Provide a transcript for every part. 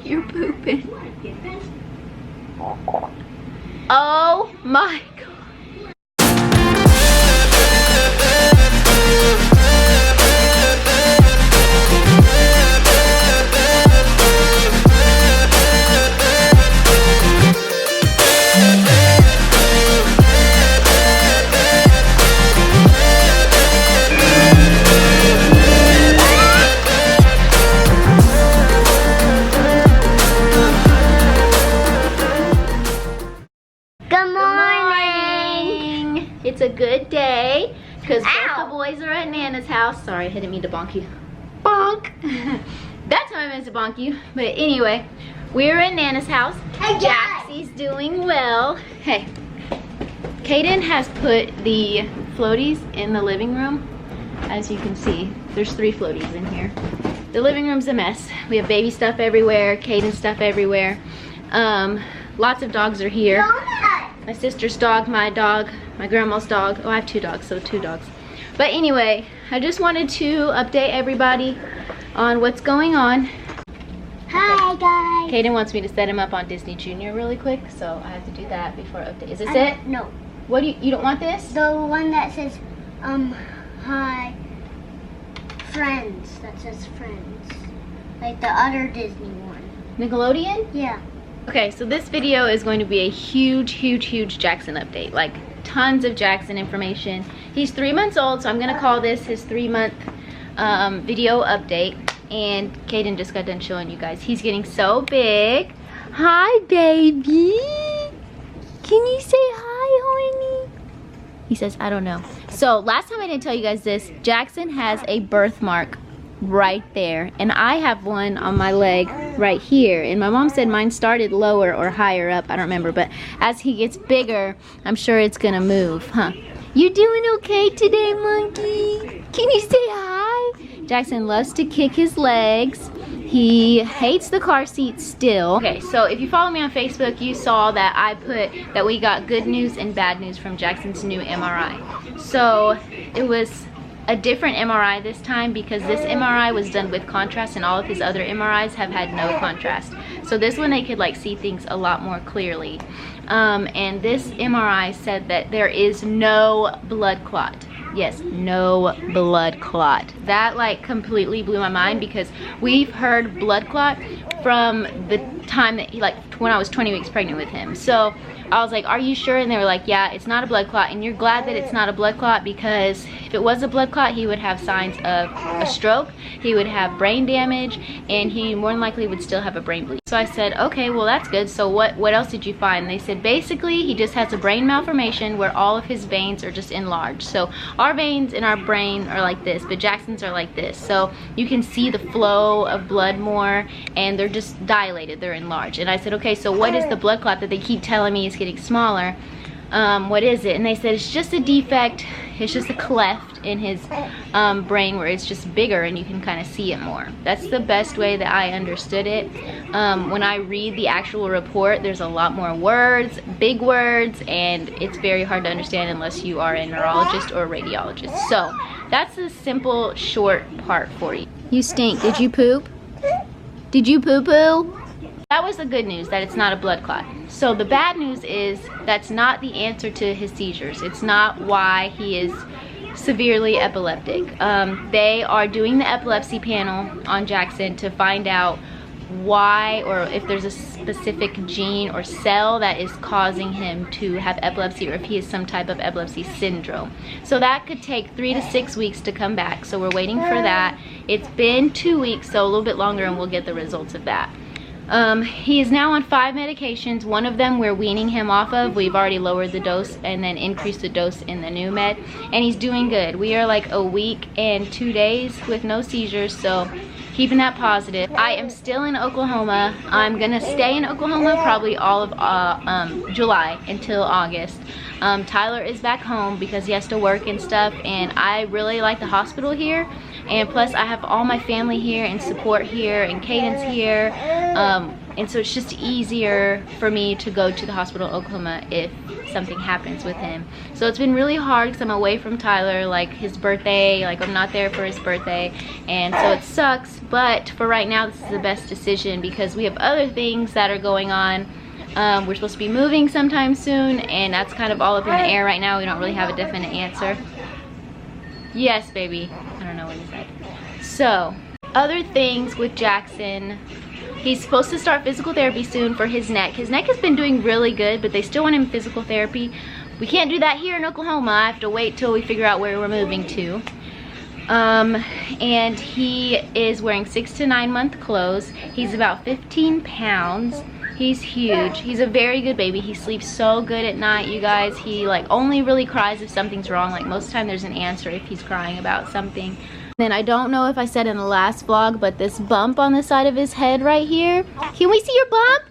You're pooping. Oh my God. It's a good day because both the boys are at Nana's house. Sorry, I didn't mean to bonk you. Bonk! That time I meant to bonk you. But anyway, we're at Nana's house. Jaxie's doing well. Hey, Kaden has put the floaties in the living room. As you can see, there's 3 floaties in here. The living room's a mess. We have baby stuff everywhere, Kaden stuff everywhere. Lots of dogs are here. My sister's dog, my dog, my grandma's dog. Oh, I have 2 dogs, so 2 dogs. But anyway, I just wanted to update everybody on what's going on. Hi, guys. Kaden wants me to set him up on Disney Junior really quick, so I have to do that before I update. Is this it? No. What do you don't want this? The one that says, hi, friends. That says friends. Like the other Disney one. Nickelodeon? Yeah. Okay, so this video is going to be a huge Jackson update. Like, tons of Jackson information. He's 3 months old, so I'm gonna call this his 3-month video update. And Kaden just got done showing you guys. He's getting so big. Hi, baby. Can you say hi, honey? He says, I don't know. So, last time I didn't tell you guys this. Jackson has a birthmark right there, and I have one on my leg right here, and my mom said mine started lower or higher up, I don't remember, but as he gets bigger, I'm sure it's gonna move, huh? You doing okay today, monkey? Can you say hi? Jackson loves to kick his legs. He hates the car seat still. Okay, so if you follow me on Facebook, you saw that I put that we got good news and bad news from Jackson's new MRI. So it was a different MRI this time because this MRI was done with contrast and all of his other MRIs have had no contrast. So this one they could like see things a lot more clearly. And this MRI said that there is no blood clot. Yes, no blood clot. That like completely blew my mind because we've heard blood clot from the time that he, like when I was 20 weeks pregnant with him. So I was like, are you sure? And they were like, yeah, it's not a blood clot. And you're glad that it's not a blood clot because if it was a blood clot, he would have signs of a stroke, he would have brain damage, and he more than likely would still have a brain bleed. So I said, okay, well that's good. So what else did you find? And they said, basically, he just has a brain malformation where all of his veins are just enlarged. So our veins in our brain are like this, but Jackson's are like this. So you can see the flow of blood more, and they're just dilated, they're enlarged. And I said, okay, so what is the blood clot that they keep telling me is getting smaller? What is it? And they said it's just a defect, it's just a cleft in his brain where it's just bigger and you can kind of see it more. That's the best way that I understood it. When I read the actual report, there's a lot more words, big words, and it's very hard to understand unless you are a neurologist or a radiologist. So that's the simple short part for you. You stink. Did you poop? Did you poo-poo? That was the good news, that it's not a blood clot. So the bad news is that's not the answer to his seizures. It's not why he is severely epileptic. They are doing the epilepsy panel on Jackson to find out why, or if there's a specific gene or cell that is causing him to have epilepsy, or if he has some type of epilepsy syndrome. So that could take 3 to 6 weeks to come back. So we're waiting for that. It's been 2 weeks, so a little bit longer, and we'll get the results of that. He is now on 5 medications. One of them we're weaning him off of. We've already lowered the dose and then increased the dose in the new med, and he's doing good. We are like a week and 2 days with no seizures, so keeping that positive. I am still in Oklahoma. I'm gonna stay in Oklahoma probably all of July until August. Tyler is back home because he has to work and stuff, and I really like the hospital here. and plus I have all my family here and support here, and Caden's here, and so it's just easier for me to go to the hospital in Oklahoma if something happens with him. So it's been really hard because I'm away from Tyler, like his birthday, like I'm not there for his birthday, and so it sucks. But for right now, this is the best decision because we have other things that are going on. We're supposed to be moving sometime soon, and that's kind of all up in the air right now. We don't really have a definite answer. Yes, baby. I don't know what he said. So, other things with Jackson. He's supposed to start physical therapy soon for his neck. His neck has been doing really good, but they still want him physical therapy. We can't do that here in Oklahoma. I have to wait till we figure out where we're moving to. And he is wearing 6 to 9 month clothes. He's about 15 pounds. He's huge. He's a very good baby. He sleeps so good at night, you guys. He like only really cries if something's wrong. Like most of the time there's an answer if he's crying about something. And I don't know if I said in the last vlog, but this bump on the side of his head right here. Can we see your bump?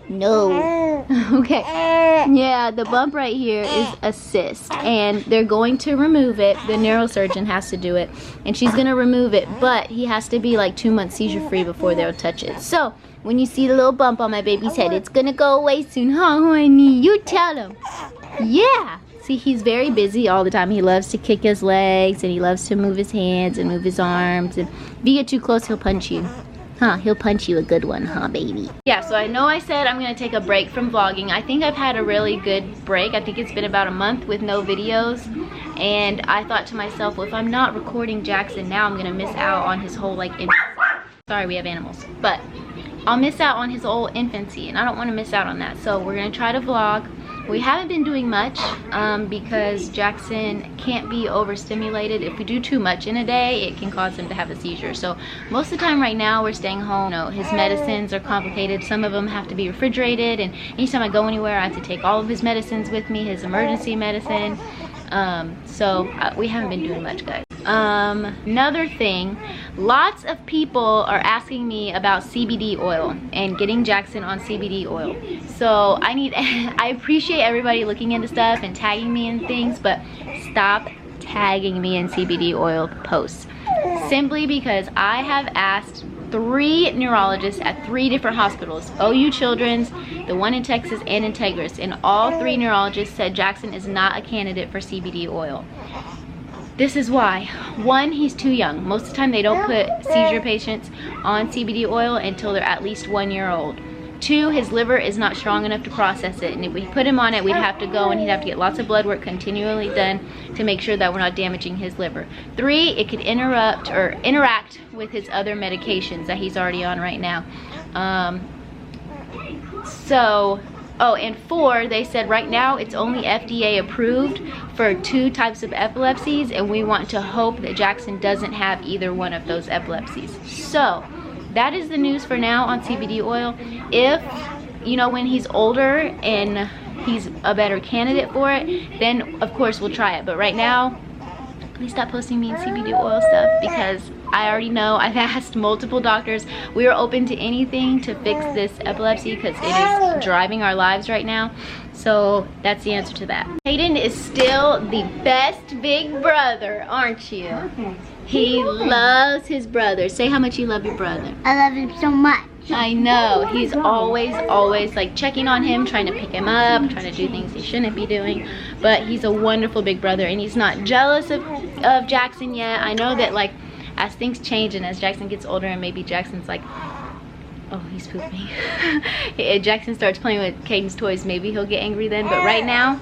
No. Okay. Yeah, the bump right here is a cyst, and they're going to remove it. The neurosurgeon has to do it, and she's gonna remove it, but he has to be like 2 months seizure free before they'll touch it. So when you see the little bump on my baby's head, it's gonna go away soon, huh, honey? You tell him. Yeah. See, he's very busy all the time. He loves to kick his legs, and he loves to move his hands and move his arms, and if you get too close, he'll punch you. Huh, he'll punch you a good one, huh, baby? Yeah, so I know I said I'm gonna take a break from vlogging. I think I've had a really good break. I think it's been about a month with no videos, and I thought to myself, well, if I'm not recording Jackson now, I'm gonna miss out on his whole like infancy. Sorry, we have animals, but I'll miss out on his whole infancy, and I don't want to miss out on that. So we're gonna try to vlog. We haven't been doing much because Jackson can't be overstimulated. If we do too much in a day, it can cause him to have a seizure. So most of the time right now, we're staying home. You know, his medicines are complicated. Some of them have to be refrigerated, and anytime I go anywhere, I have to take all of his medicines with me, his emergency medicine. So we haven't been doing much, guys. Another thing, lots of people are asking me about CBD oil and getting Jackson on CBD oil. So I appreciate everybody looking into stuff and tagging me in things, but stop tagging me in CBD oil posts. Simply because I have asked 3 neurologists at 3 different hospitals, OU Children's, the one in Texas, and Integris, and all 3 neurologists said Jackson is not a candidate for CBD oil. This is why. 1, he's too young. Most of the time they don't put seizure patients on CBD oil until they're at least 1 year old. 2, his liver is not strong enough to process it, and if we put him on it, we'd have to go and he'd have to get lots of blood work continually done to make sure that we're not damaging his liver. 3, it could interrupt or interact with his other medications that he's already on right now. Oh, and 4, they said right now it's only FDA approved for 2 types of epilepsies, and we want to hope that Jackson doesn't have either one of those epilepsies. So that is the news for now on CBD oil. If, you know, when he's older and he's a better candidate for it, then of course we'll try it. But right now, please stop posting me in CBD oil stuff, because I already know, I've asked multiple doctors. We are open to anything to fix this epilepsy because it is driving our lives right now. So that's the answer to that. Caden is still the best big brother, aren't you? Okay. He loves his brother. Say how much you love your brother. I love him so much. I know. He's always like checking on him, trying to pick him up, trying to do things he shouldn't be doing. But he's a wonderful big brother, and he's not jealous of Jackson yet. I know that like as things change and as Jackson gets older and maybe Jackson's like, oh, he's pooping. If Jackson starts playing with Caden's toys, maybe he'll get angry then. But right now,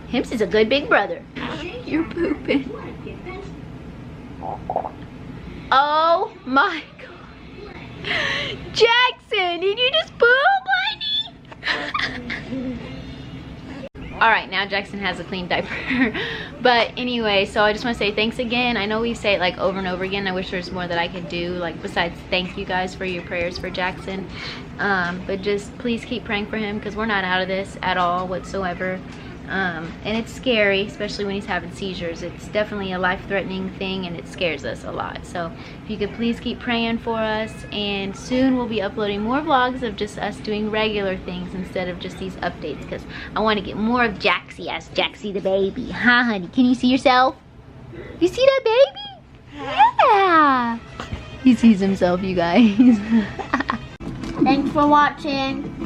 Hims is a good big brother. You're pooping. Oh my God. Jackson, did you just poop, honey? Alright, now Jackson has a clean diaper. But anyway, so I just want to say thanks again. I know we say it like over and over again. I wish there's more that I could do, like besides thank you guys for your prayers for Jackson. But just please keep praying for him, because we're not out of this at all whatsoever. And it's scary, especially when he's having seizures. It's definitely a life-threatening thing, and it scares us a lot. So if you could please keep praying for us, and soon we'll be uploading more vlogs of just us doing regular things instead of just these updates, because I want to get more of Jaxie as Jaxie the baby. Huh, honey? Can you see yourself? You see that baby? Yeah. He sees himself, you guys. Thanks for watching.